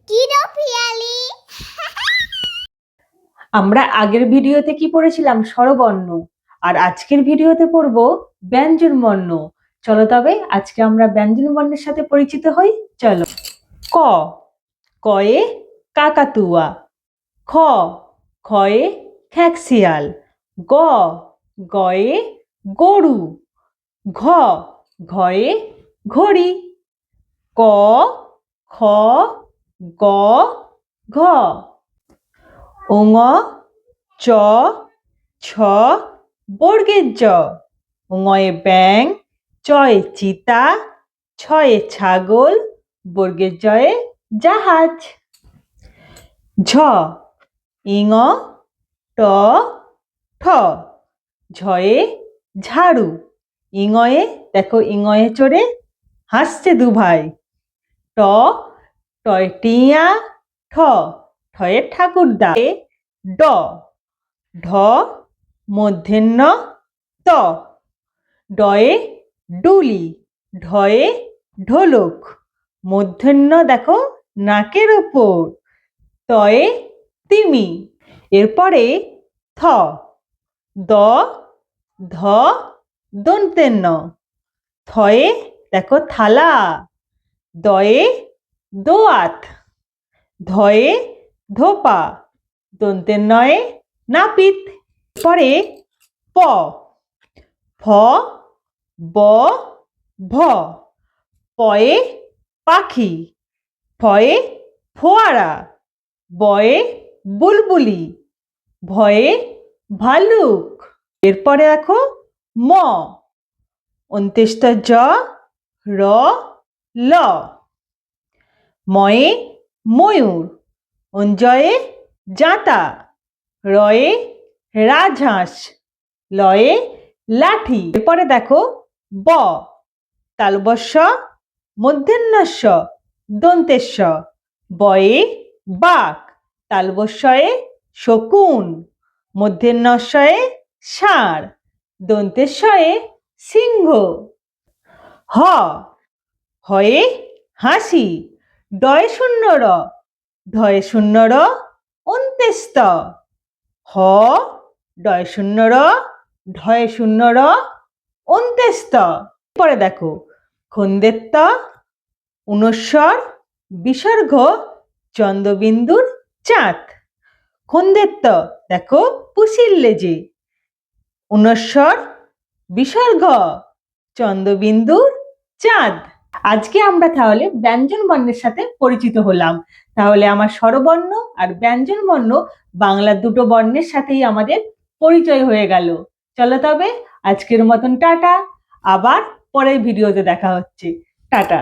কিরো পিয়ালি। আমরা আগের ভিডিওতে কি পড়েছিলাম? স্বরবর্ণ। আর আজকের ভিডিওতে পড়বো ব্যঞ্জন বর্ণ। চলো তবে আজকে আমরা ব্যঞ্জন বর্ণের সাথে পরিচিত হই। চলো। ক, কয়ে কাকাতুয়া। খ, খয়ে খ্যাঁকশিয়াল। গ, গয়ে গরু। ঘ, ঘয়ে ঘড়ি। ক, খ, গ, ঘ। ওঙ, চ, ছ, বর্গের জ। ওঙয়ে ব্যাং, চয়ে চিতা, ছয়ে ছাগল, বর্গের জয়ে জাহাজ। ঝ, ইঙ, ট, ঠ। ঝয়ে ঝাড়ু। ইঙয়ে, দেখো ইঙয়ে চড়ে হাসছে দু ভাই। ট, টয় টিয়া, ঠ, ঠয়ে ঠাকুরদা। ড, ঢ, মূর্ধন্য ত। ডয়ে ডুলি, ঢয়ে ঢোলক। মূর্ধন্য দেখো নাকের ওপর। তয়ে তিমি। এরপরে থ, দ, ধ, দন্তেন্য। থয়ে দেখো থালা। দয়ে দোয়াত। ধয়ে ধোপা। দন্তেন্নয়ে নাপিত। পরে প, ফ, ব, ভ। পয়ে পাখি। ফয়ে ফোয়ারা। বয়ে বুলবুলি। ভয়ে ভালুক। এরপরে দেখো ম, অন্ত্যেষ্ঠ জ, র, ল। ময়ে ময়ূর। অঞ্জয়ে জাঁতা। রয়ে রাজহাঁস। লয়ে লাঠি। এরপরে দেখো ব, তালবস্য, মূর্ধন্যস্য, দন্তেস্য। বয়ে বাঘ। তালবস্যয়ে শকুন। মূর্ধন্যস্যয়ে ষাঁড়। দন্তেস্যয়ে সিংহ। হ, হয়ে হাসি। ডয়ে শূন্য র। ঢয়ে শূন্য র, অন্ত্যেষ্ঠ। হ, ডয় শূন্য র, ঢয়ে শূন্য র, অন্ত্যেষ্ঠ। পরে দেখো খন্দেত্ব, ঊনস্বর, বিসর্গ, চন্দ্রবিন্দুর চাঁদ। খন্দেত্ব দেখো পুষির লেজে। ঊনস্বর, বিসর্গ, চন্দ্রবিন্দুর চাঁদ। আজকে আমরা তাহলে ব্যঞ্জন বর্ণের সাথে পরিচিত হলাম। তাহলে আমার স্বরবর্ণ আর ব্যঞ্জন বর্ণ, বাংলা দুটো বর্ণের সাথেই আমাদের পরিচয় হয়ে গেল। চলো তবে আজকের মতন টাটা। আবার পরের ভিডিওতে দেখা হচ্ছে। টাটা।